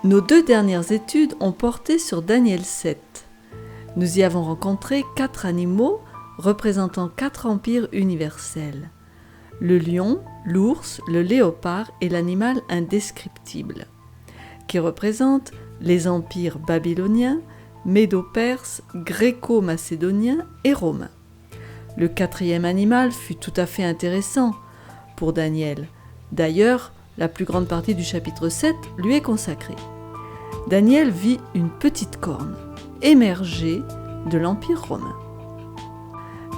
Nos 2 dernières études ont porté sur Daniel 7. Nous y avons rencontré 4 animaux représentant 4 empires universels. Le lion, l'ours, le léopard et l'animal indescriptible, qui représentent les empires babyloniens, médo-perse, gréco-macédonien et romain. Le 4e animal fut tout à fait intéressant pour Daniel. D'ailleurs, la plus grande partie du chapitre 7 lui est consacrée. Daniel vit une petite corne émerger de l'Empire romain.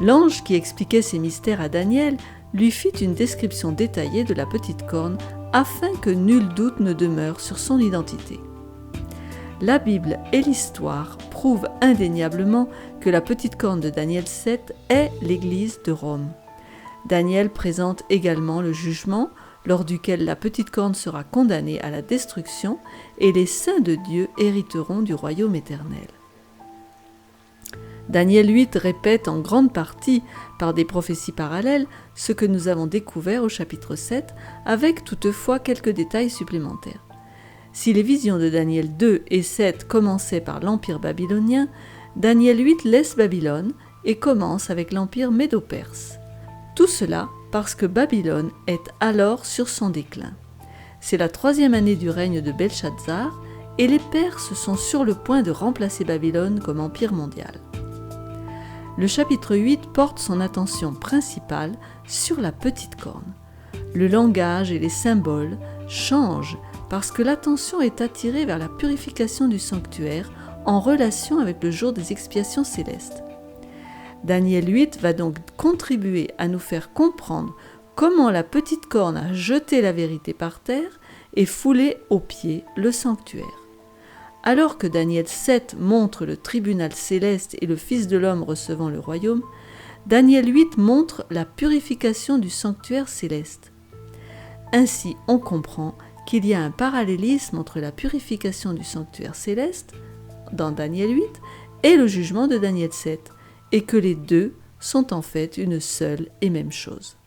L'ange qui expliquait ces mystères à Daniel lui fit une description détaillée de la petite corne afin que nul doute ne demeure sur son identité. La Bible et l'histoire prouvent indéniablement que la petite corne de Daniel 7 est l'Église de Rome. Daniel présente également le jugement lors duquel la petite corne sera condamnée à la destruction et les saints de Dieu hériteront du royaume éternel. Daniel 8 répète en grande partie, par des prophéties parallèles, ce que nous avons découvert au chapitre 7, avec toutefois quelques détails supplémentaires. Si les visions de Daniel 2 et 7 commençaient par l'Empire babylonien, Daniel 8 laisse Babylone et commence avec l'Empire médo-perse. Tout cela parce que Babylone est alors sur son déclin. C'est la 3e année du règne de Belshazzar et les Perses sont sur le point de remplacer Babylone comme empire mondial. Le chapitre 8 porte son attention principale sur la petite corne. Le langage et les symboles changent parce que l'attention est attirée vers la purification du sanctuaire en relation avec le jour des expiations célestes. Daniel 8 va donc contribuer à nous faire comprendre comment la petite corne a jeté la vérité par terre et foulé aux pieds le sanctuaire. Alors que Daniel 7 montre le tribunal céleste et le Fils de l'homme recevant le royaume, Daniel 8 montre la purification du sanctuaire céleste. Ainsi, on comprend qu'il y a un parallélisme entre la purification du sanctuaire céleste, dans Daniel 8, et le jugement de Daniel 7, et que les deux sont en fait une seule et même chose.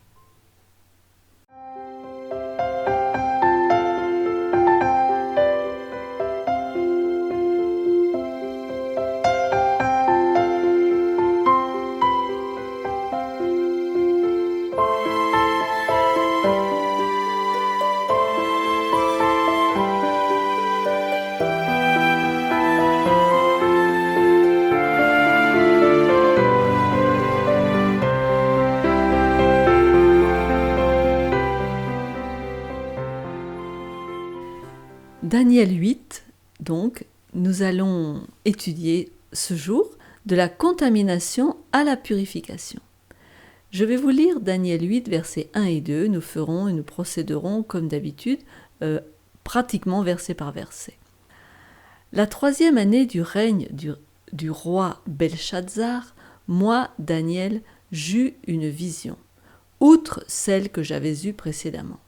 Daniel 8, donc, nous allons étudier ce jour de la contamination à la purification. Je vais vous lire Daniel 8, versets 1 et 2. Nous procéderons comme d'habitude, pratiquement verset par verset. La 3e année du règne du roi Belshazzar, moi, Daniel, j'eus une vision, outre celle que j'avais eue précédemment.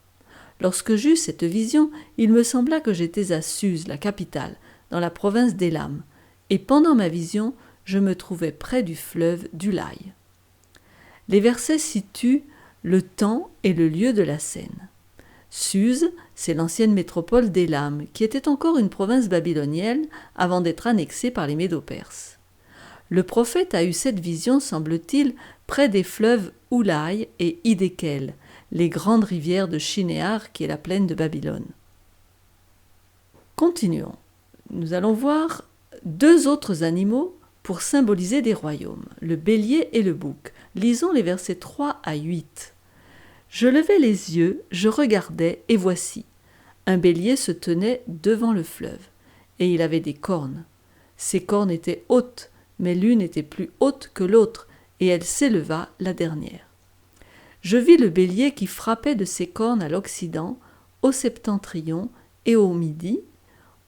Lorsque j'eus cette vision, il me sembla que j'étais à Suse, la capitale, dans la province d'Élam, et pendant ma vision, je me trouvais près du fleuve d'Ulaï. Les versets situent le temps et le lieu de la scène. Suse, c'est l'ancienne métropole d'Élam, qui était encore une province babylonienne avant d'être annexée par les Médo-Perses. Le prophète a eu cette vision, semble-t-il, près des fleuves Ulaï et Hidékel, les grandes rivières de Shinéar, qui est la plaine de Babylone. Continuons. Nous allons voir 2 autres animaux pour symboliser des royaumes, le bélier et le bouc. Lisons les versets 3 à 8. Je levai les yeux, je regardais, et voici, un bélier se tenait devant le fleuve, et il avait des cornes. Ses cornes étaient hautes, mais l'une était plus haute que l'autre, et elle s'éleva la dernière. Je vis le bélier qui frappait de ses cornes à l'Occident, au septentrion et au Midi.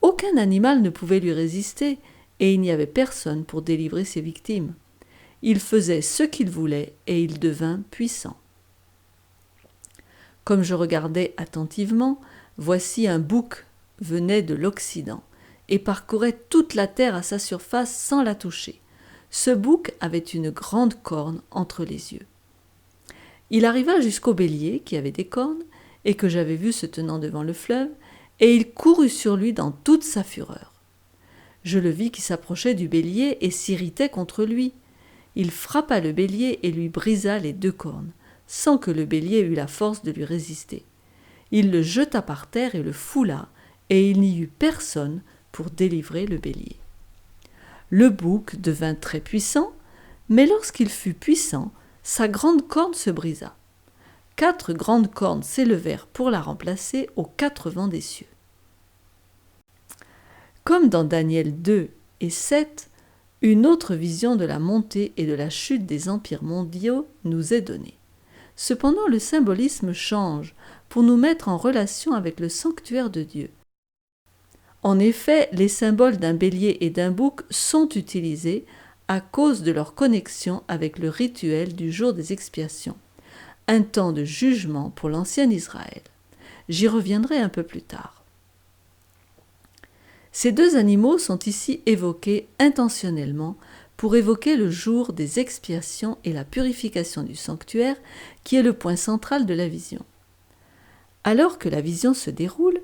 Aucun animal ne pouvait lui résister, et il n'y avait personne pour délivrer ses victimes. Il faisait ce qu'il voulait, et il devint puissant. Comme je regardais attentivement, voici un bouc venait de l'Occident, et parcourait toute la terre à sa surface sans la toucher. Ce bouc avait une grande corne entre les yeux. Il arriva jusqu'au bélier qui avait des cornes et que j'avais vu se tenant devant le fleuve, et il courut sur lui dans toute sa fureur. Je le vis qui s'approchait du bélier et s'irritait contre lui. Il frappa le bélier et lui brisa les 2 cornes, sans que le bélier eût la force de lui résister. Il le jeta par terre et le foula, et il n'y eut personne pour délivrer le bélier. Le bouc devint très puissant, mais lorsqu'il fut puissant, sa grande corne se brisa. 4 grandes cornes s'élevèrent pour la remplacer aux 4 vents des cieux. Comme dans Daniel 2 et 7, une autre vision de la montée et de la chute des empires mondiaux nous est donnée. Cependant, le symbolisme change pour nous mettre en relation avec le sanctuaire de Dieu. En effet, les symboles d'un bélier et d'un bouc sont utilisés à cause de leur connexion avec le rituel du jour des expiations, un temps de jugement pour l'ancien Israël. J'y reviendrai un peu plus tard. Ces 2 animaux sont ici évoqués intentionnellement pour évoquer le jour des expiations et la purification du sanctuaire, qui est le point central de la vision. Alors que la vision se déroule,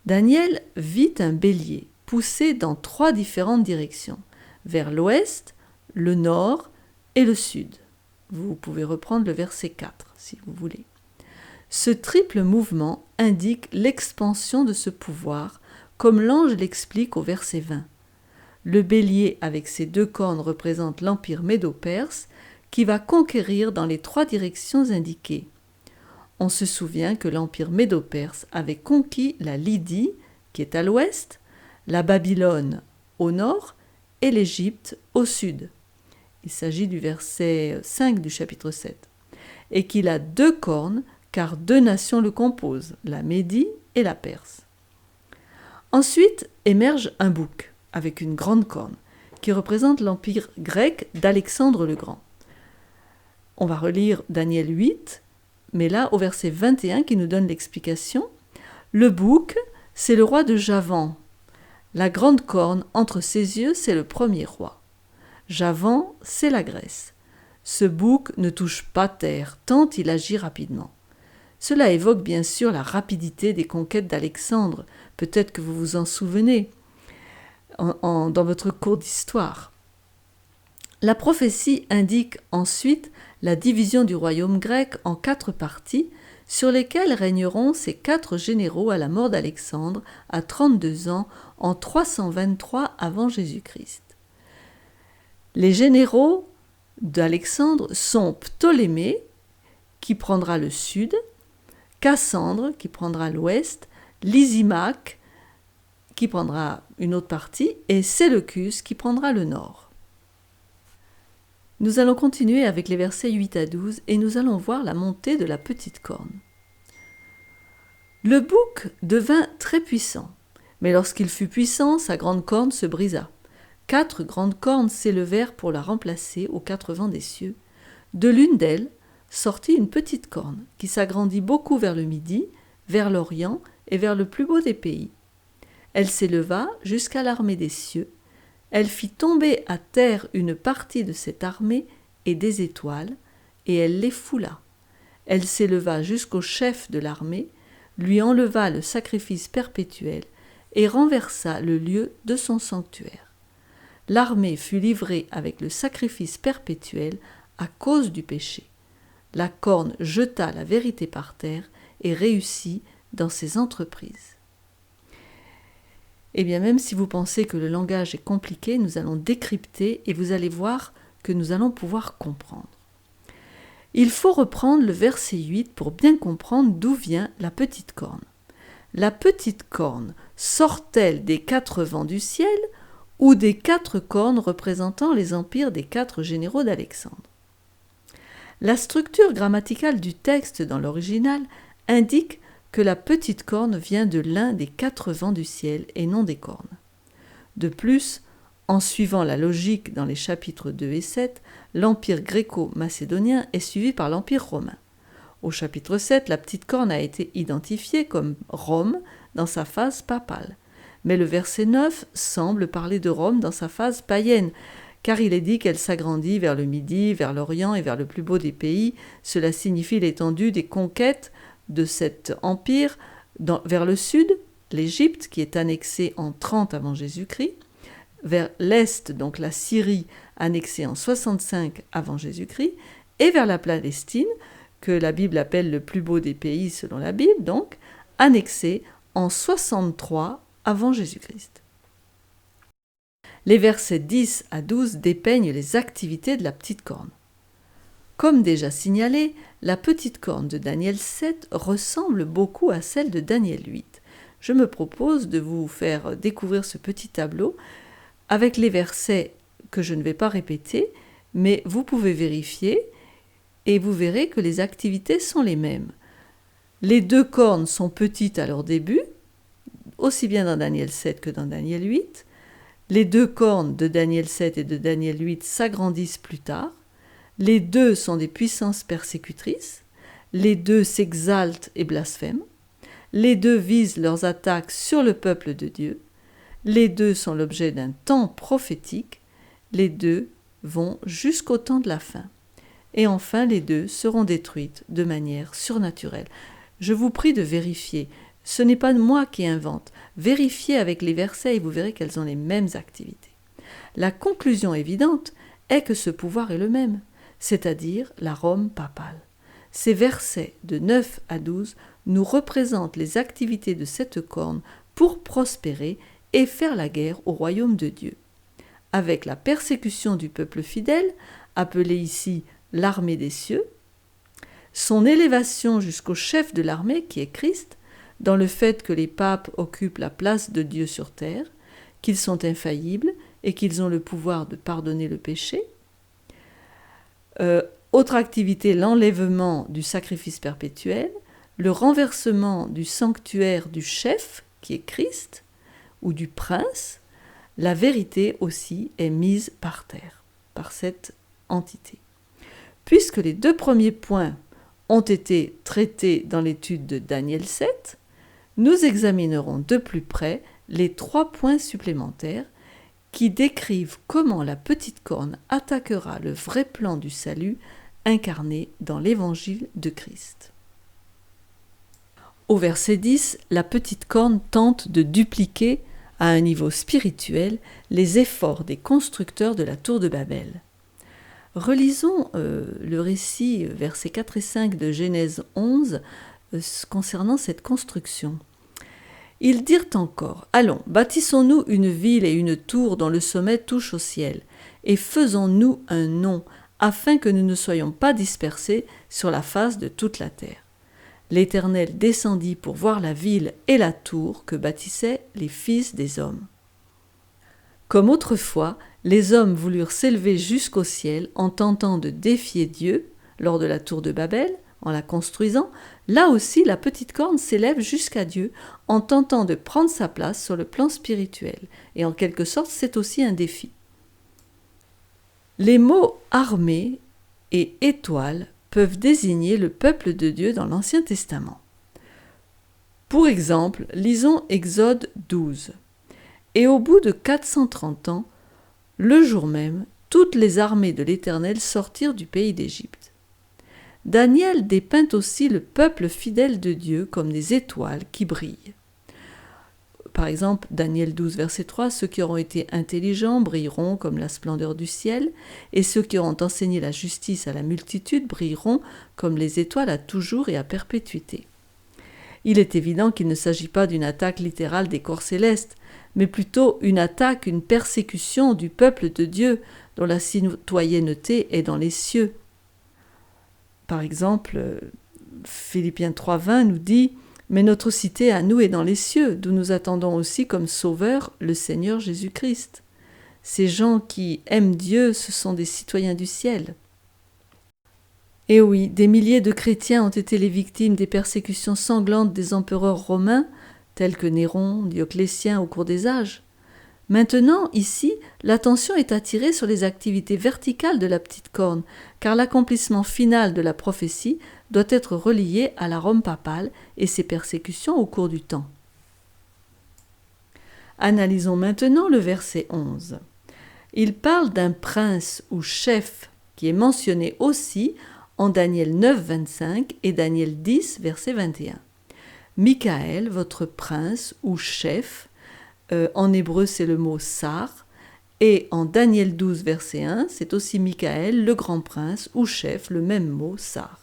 Daniel vit un bélier poussé dans 3 différentes directions, vers l'ouest, le nord et le sud. Vous pouvez reprendre le verset 4 si vous voulez. Ce triple mouvement indique l'expansion de ce pouvoir, comme l'ange l'explique au verset 20. Le bélier avec ses 2 cornes représente l'empire médo-perse qui va conquérir dans les 3 directions indiquées. On se souvient que l'empire médo-perse avait conquis la Lydie, qui est à l'ouest, la Babylone au nord et l'Égypte au sud. Il s'agit du verset 5 du chapitre 7. Et qu'il a 2 cornes, car 2 nations le composent, la Médie et la Perse. Ensuite émerge un bouc, avec une grande corne, qui représente l'empire grec d'Alexandre le Grand. On va relire Daniel 8, mais là au verset 21 qui nous donne l'explication. Le bouc, c'est le roi de Javan. La grande corne entre ses yeux, c'est le premier roi. Javan, c'est la Grèce. Ce bouc ne touche pas terre, tant il agit rapidement. Cela évoque bien sûr la rapidité des conquêtes d'Alexandre. Peut-être que vous vous en souvenez dans votre cours d'histoire. La prophétie indique ensuite la division du royaume grec en 4 parties, sur lesquelles régneront ces 4 généraux à la mort d'Alexandre à 32 ans en 323 avant Jésus-Christ. Les généraux d'Alexandre sont Ptolémée, qui prendra le sud, Cassandre, qui prendra l'ouest, Lysimaque, qui prendra une autre partie, et Séleucus, qui prendra le nord. Nous allons continuer avec les versets 8 à 12 et nous allons voir la montée de la petite corne. Le bouc devint très puissant, mais lorsqu'il fut puissant, sa grande corne se brisa. 4 grandes cornes s'élevèrent pour la remplacer aux 4 vents des cieux. De l'une d'elles sortit une petite corne qui s'agrandit beaucoup vers le midi, vers l'orient et vers le plus beau des pays. Elle s'éleva jusqu'à l'armée des cieux. Elle fit tomber à terre une partie de cette armée et des étoiles, et elle les foula. Elle s'éleva jusqu'au chef de l'armée, lui enleva le sacrifice perpétuel et renversa le lieu de son sanctuaire. L'armée fut livrée avec le sacrifice perpétuel à cause du péché. La corne jeta la vérité par terre et réussit dans ses entreprises. Eh bien, même si vous pensez que le langage est compliqué, nous allons décrypter et vous allez voir que nous allons pouvoir comprendre. Il faut reprendre le verset 8 pour bien comprendre d'où vient la petite corne. La petite corne sort-elle des 4 vents du ciel ou des 4 cornes représentant les empires des 4 généraux d'Alexandre? La structure grammaticale du texte dans l'original indique que la petite corne vient de l'un des 4 vents du ciel et non des cornes. De plus, en suivant la logique dans les chapitres 2 et 7, l'empire gréco-macédonien est suivi par l'empire romain. Au chapitre 7, la petite corne a été identifiée comme Rome dans sa phase papale. Mais le verset 9 semble parler de Rome dans sa phase païenne, car il est dit qu'elle s'agrandit vers le midi, vers l'orient et vers le plus beau des pays. Cela signifie l'étendue des conquêtes de cet empire vers le sud, l'Égypte, qui est annexée en 30 avant Jésus-Christ, vers l'est, donc la Syrie, annexée en 65 avant Jésus-Christ, et vers la Palestine, que la Bible appelle le plus beau des pays selon la Bible, donc annexée en 63 avant Jésus-Christ. Les versets 10 à 12 dépeignent les activités de la petite corne. Comme déjà signalé, la petite corne de Daniel 7 ressemble beaucoup à celle de Daniel 8. Je me propose de vous faire découvrir ce petit tableau avec les versets que je ne vais pas répéter, mais vous pouvez vérifier et vous verrez que les activités sont les mêmes. Les deux cornes sont petites à leur début, aussi bien dans Daniel 7 que dans Daniel 8. Les deux cornes de Daniel 7 et de Daniel 8 s'agrandissent plus tard. Les deux sont des puissances persécutrices. Les deux s'exaltent et blasphèment. Les deux visent leurs attaques sur le peuple de Dieu. Les deux sont l'objet d'un temps prophétique. Les deux vont jusqu'au temps de la fin. Et enfin, les deux seront détruites de manière surnaturelle. Je vous prie de vérifier. Ce n'est pas moi qui invente. Vérifiez avec les versets et vous verrez qu'elles ont les mêmes activités. La conclusion évidente est que ce pouvoir est le même, c'est-à-dire la Rome papale. Ces versets de 9 à 12 nous représentent les activités de cette corne pour prospérer et faire la guerre au royaume de Dieu. Avec la persécution du peuple fidèle, appelée ici l'armée des cieux, son élévation jusqu'au chef de l'armée qui est Christ, dans le fait que les papes occupent la place de Dieu sur terre, qu'ils sont infaillibles et qu'ils ont le pouvoir de pardonner le péché. Autre activité, l'enlèvement du sacrifice perpétuel, le renversement du sanctuaire du chef, qui est Christ, ou du prince. La vérité aussi est mise par terre, par cette entité. Puisque les deux premiers points ont été traités dans l'étude de Daniel 7, nous examinerons de plus près les 3 points supplémentaires qui décrivent comment la petite corne attaquera le vrai plan du salut incarné dans l'évangile de Christ. Au verset 10, la petite corne tente de dupliquer à un niveau spirituel les efforts des constructeurs de la tour de Babel. Relisons le récit, versets 4 et 5 de Genèse 11, concernant cette construction. Ils dirent encore, « Allons, bâtissons-nous une ville et une tour dont le sommet touche au ciel, et faisons-nous un nom, afin que nous ne soyons pas dispersés sur la face de toute la terre. » L'Éternel descendit pour voir la ville et la tour que bâtissaient les fils des hommes. Comme autrefois, les hommes voulurent s'élever jusqu'au ciel en tentant de défier Dieu lors de la tour de Babel, en la construisant, là aussi la petite corne s'élève jusqu'à Dieu en tentant de prendre sa place sur le plan spirituel. Et en quelque sorte, c'est aussi un défi. Les mots « armée » et « étoile » peuvent désigner le peuple de Dieu dans l'Ancien Testament. Pour exemple, lisons Exode 12. « Et au bout de 430 ans, le jour même, toutes les armées de l'Éternel sortirent du pays d'Égypte. » Daniel dépeint aussi le peuple fidèle de Dieu comme des étoiles qui brillent. Par exemple, Daniel 12, verset 3, « Ceux qui auront été intelligents brilleront comme la splendeur du ciel, et ceux qui auront enseigné la justice à la multitude brilleront comme les étoiles à toujours et à perpétuité. » Il est évident qu'il ne s'agit pas d'une attaque littérale des corps célestes, mais plutôt une attaque, une persécution du peuple de Dieu, dont la citoyenneté est dans les cieux. Par exemple, Philippiens 3,20 nous dit « Mais notre cité à nous est dans les cieux, d'où nous attendons aussi comme sauveur le Seigneur Jésus-Christ. » Ces gens qui aiment Dieu, ce sont des citoyens du ciel. Et oui, des milliers de chrétiens ont été les victimes des persécutions sanglantes des empereurs romains, tels que Néron, Dioclétien au cours des âges. Maintenant, ici, l'attention est attirée sur les activités verticales de la petite corne, car l'accomplissement final de la prophétie doit être relié à la Rome papale et ses persécutions au cours du temps. Analysons maintenant le verset 11. Il parle d'un prince ou chef qui est mentionné aussi en Daniel 9, 25 et Daniel 10, verset 21. Michael, votre prince ou chef, en hébreu c'est le mot sar, et en Daniel 12, verset 1, c'est aussi Michael, le grand prince ou chef, le même mot sar.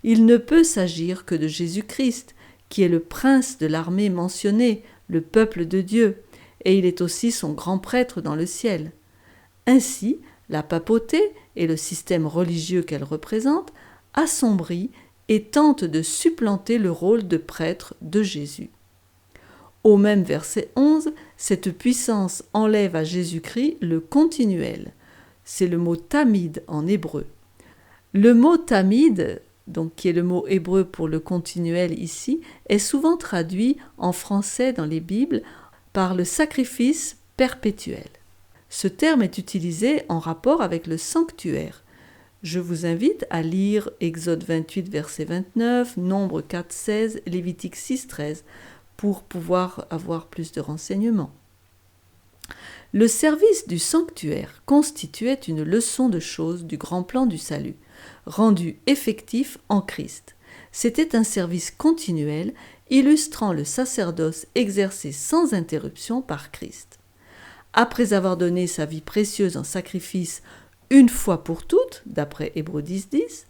Il ne peut s'agir que de Jésus-Christ, qui est le prince de l'armée mentionnée, le peuple de Dieu, et il est aussi son grand prêtre dans le ciel. Ainsi, la papauté et le système religieux qu'elle représente assombrit et tente de supplanter le rôle de prêtre de Jésus. Au même verset 11, cette puissance enlève à Jésus-Christ le continuel. C'est le mot tamid en hébreu. Le mot tamid, donc qui est le mot hébreu pour le continuel ici, est souvent traduit en français dans les Bibles par le sacrifice perpétuel. Ce terme est utilisé en rapport avec le sanctuaire. Je vous invite à lire Exode 28, verset 29, Nombre 4, 16, Lévitique 6, 13, pour pouvoir avoir plus de renseignements. Le service du sanctuaire constituait une leçon de choses du grand plan du salut, rendu effectif en Christ. C'était un service continuel, illustrant le sacerdoce exercé sans interruption par Christ. Après avoir donné sa vie précieuse en sacrifice une fois pour toutes, d'après Hébreux 10, 10,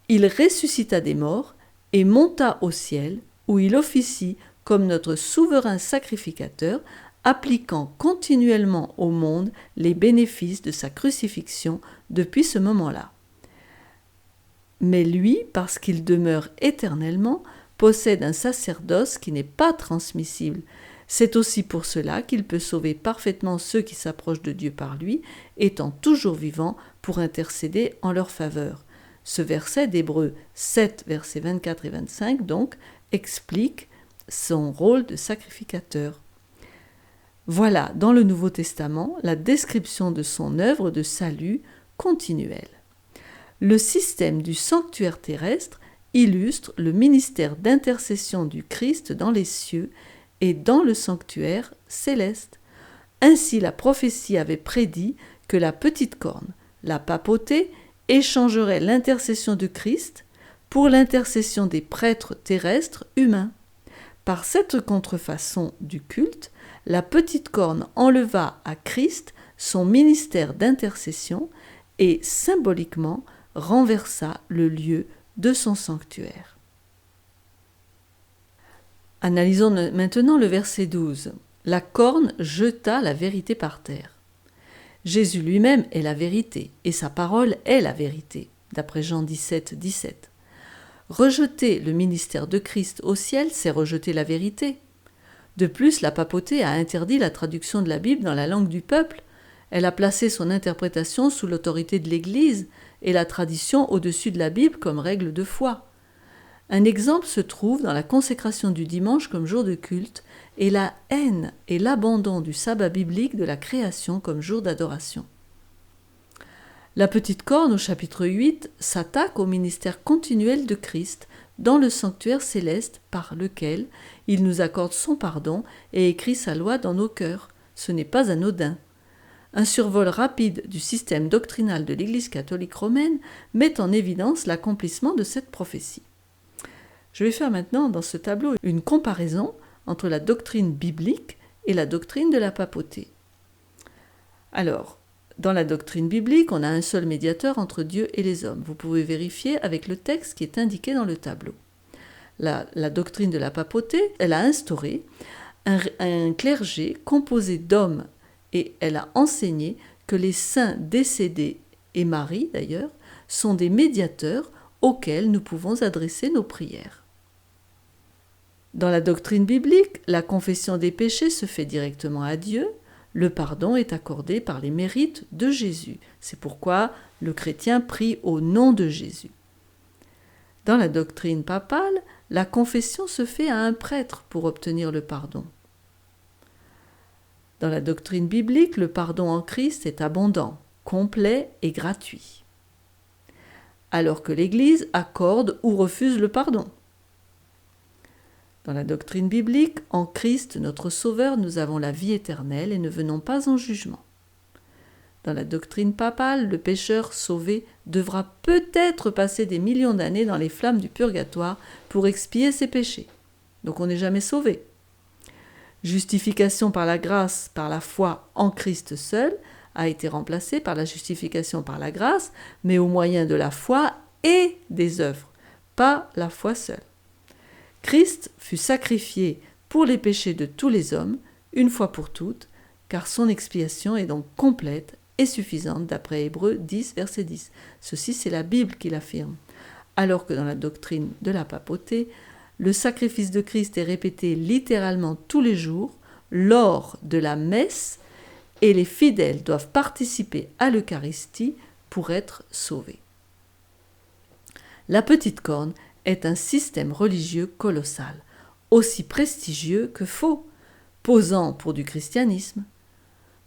il ressuscita des morts et monta au ciel, où il officie comme notre souverain sacrificateur, appliquant continuellement au monde les bénéfices de sa crucifixion depuis ce moment-là. Mais lui, parce qu'il demeure éternellement, possède un sacerdoce qui n'est pas transmissible. C'est aussi pour cela qu'il peut sauver parfaitement ceux qui s'approchent de Dieu par lui, étant toujours vivant pour intercéder en leur faveur. Ce verset d'Hébreux 7, versets 24 et 25, donc, explique son rôle de sacrificateur. Voilà, dans le Nouveau Testament, la description de son œuvre de salut continuelle. Le système du sanctuaire terrestre illustre le ministère d'intercession du Christ dans les cieux et dans le sanctuaire céleste. Ainsi, la prophétie avait prédit que la petite corne, la papauté, échangerait l'intercession de Christ pour l'intercession des prêtres terrestres humains. Par cette contrefaçon du culte, la petite corne enleva à Christ son ministère d'intercession et symboliquement renversa le lieu de son sanctuaire. Analysons maintenant le verset 12. La corne jeta la vérité par terre. Jésus lui-même est la vérité, et sa parole est la vérité, d'après Jean 17, 17. Rejeter le ministère de Christ au ciel, c'est rejeter la vérité. De plus, la papauté a interdit la traduction de la Bible dans la langue du peuple. Elle a placé son interprétation sous l'autorité de l'Église et la tradition au-dessus de la Bible comme règle de foi. Un exemple se trouve dans la consécration du dimanche comme jour de culte et la haine et l'abandon du sabbat biblique de la création comme jour d'adoration. La petite corne, au chapitre 8, s'attaque au ministère continuel de Christ dans le sanctuaire céleste par lequel il nous accorde son pardon et écrit sa loi dans nos cœurs. Ce n'est pas anodin. Un survol rapide du système doctrinal de l'Église catholique romaine met en évidence l'accomplissement de cette prophétie. Je vais faire maintenant dans ce tableau une comparaison entre la doctrine biblique et la doctrine de la papauté. Alors, dans la doctrine biblique, on a un seul médiateur entre Dieu et les hommes. Vous pouvez vérifier avec le texte qui est indiqué dans le tableau. La doctrine de la papauté, elle a instauré un clergé composé d'hommes et elle a enseigné que les saints décédés, et Marie d'ailleurs, sont des médiateurs auxquels nous pouvons adresser nos prières. Dans la doctrine biblique, la confession des péchés se fait directement à Dieu. Le pardon est accordé par les mérites de Jésus. C'est pourquoi le chrétien prie au nom de Jésus. Dans la doctrine papale, la confession se fait à un prêtre pour obtenir le pardon. Dans la doctrine biblique, le pardon en Christ est abondant, complet et gratuit. Alors que l'Église accorde ou refuse le pardon. Dans la doctrine biblique, en Christ, notre Sauveur, nous avons la vie éternelle et ne venons pas en jugement. Dans la doctrine papale, le pécheur sauvé devra peut-être passer des millions d'années dans les flammes du purgatoire pour expier ses péchés. Donc on n'est jamais sauvé. Justification par la grâce, par la foi en Christ seul, a été remplacée par la justification par la grâce, mais au moyen de la foi et des œuvres, pas la foi seule. Christ fut sacrifié pour les péchés de tous les hommes, une fois pour toutes, car son expiation est donc complète et suffisante d'après Hébreux 10, verset 10. Ceci, c'est la Bible qui l'affirme. Alors que dans la doctrine de la papauté, le sacrifice de Christ est répété littéralement tous les jours lors de la messe et les fidèles doivent participer à l'Eucharistie pour être sauvés. La petite corne est un système religieux colossal, aussi prestigieux que faux, posant pour du christianisme.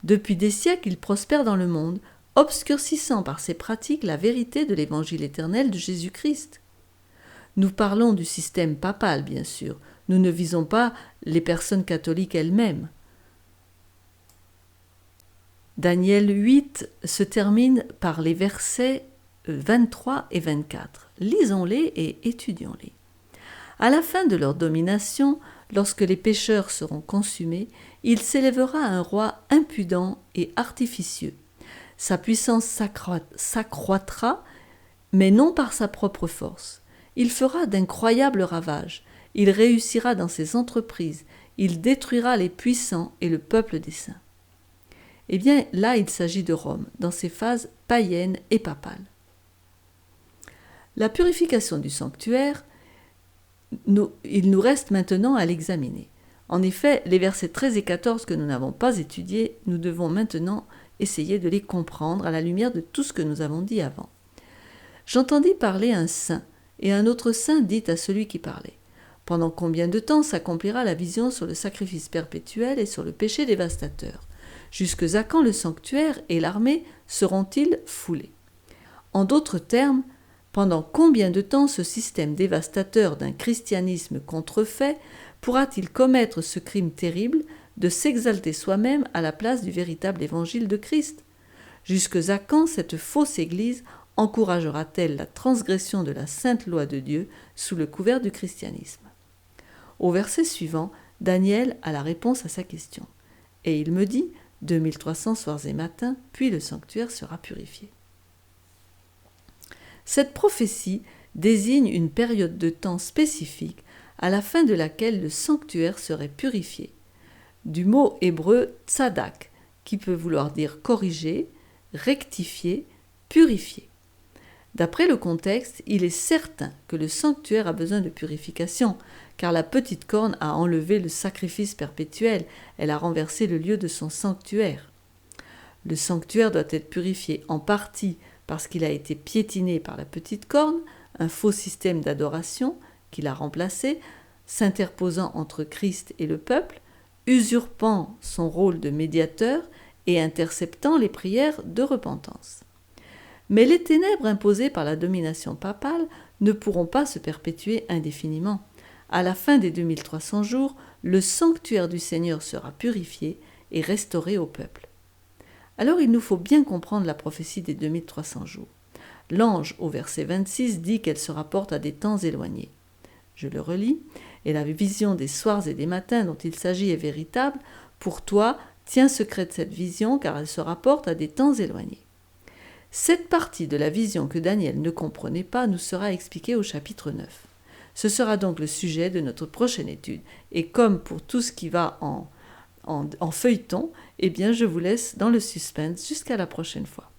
Depuis des siècles, il prospère dans le monde, obscurcissant par ses pratiques la vérité de l'évangile éternel de Jésus-Christ. Nous parlons du système papal, bien sûr. Nous ne visons pas les personnes catholiques elles-mêmes. Daniel 8 se termine par les versets 23 et 24. Lisons-les et étudions-les. À la fin de leur domination, lorsque les pécheurs seront consumés, il s'élèvera un roi impudent et artificieux. Sa puissance s'accroîtra, mais non par sa propre force. Il fera d'incroyables ravages. Il réussira dans ses entreprises. Il détruira les puissants et le peuple des saints. Eh bien, là, il s'agit de Rome, dans ses phases païennes et papales. La purification du sanctuaire, il nous reste maintenant à l'examiner. En effet, les versets 13 et 14 que nous n'avons pas étudiés, nous devons maintenant essayer de les comprendre à la lumière de tout ce que nous avons dit avant. J'entendis parler un saint, et un autre saint dit à celui qui parlait : « Pendant combien de temps s'accomplira la vision sur le sacrifice perpétuel et sur le péché dévastateur ? Jusque à quand le sanctuaire et l'armée seront-ils foulés ? En d'autres termes, pendant combien de temps ce système dévastateur d'un christianisme contrefait pourra-t-il commettre ce crime terrible de s'exalter soi-même à la place du véritable évangile de Christ ? Jusque à quand cette fausse Église encouragera-t-elle la transgression de la sainte loi de Dieu sous le couvert du christianisme ? Au verset suivant, Daniel a la réponse à sa question. Et il me dit, 2300 soirs et matins, puis le sanctuaire sera purifié. Cette prophétie désigne une période de temps spécifique à la fin de laquelle le sanctuaire serait purifié, du mot hébreu tzadak, qui peut vouloir dire corriger, rectifier, purifier. D'après le contexte, il est certain que le sanctuaire a besoin de purification, car la petite corne a enlevé le sacrifice perpétuel, elle a renversé le lieu de son sanctuaire. Le sanctuaire doit être purifié en partie parce qu'il a été piétiné par la petite corne, un faux système d'adoration qu'il a remplacé, s'interposant entre Christ et le peuple, usurpant son rôle de médiateur et interceptant les prières de repentance. Mais les ténèbres imposées par la domination papale ne pourront pas se perpétuer indéfiniment. À la fin des 2300 jours, le sanctuaire du Seigneur sera purifié et restauré au peuple. Alors il nous faut bien comprendre la prophétie des 2300 jours. L'ange, au verset 26, dit qu'elle se rapporte à des temps éloignés. Je le relis. « Et la vision des soirs et des matins dont il s'agit est véritable. Pour toi, tiens secrète cette vision, car elle se rapporte à des temps éloignés. » Cette partie de la vision que Daniel ne comprenait pas nous sera expliquée au chapitre 9. Ce sera donc le sujet de notre prochaine étude. Et comme pour tout ce qui va en feuilleton, eh bien je vous laisse dans le suspense jusqu'à la prochaine fois.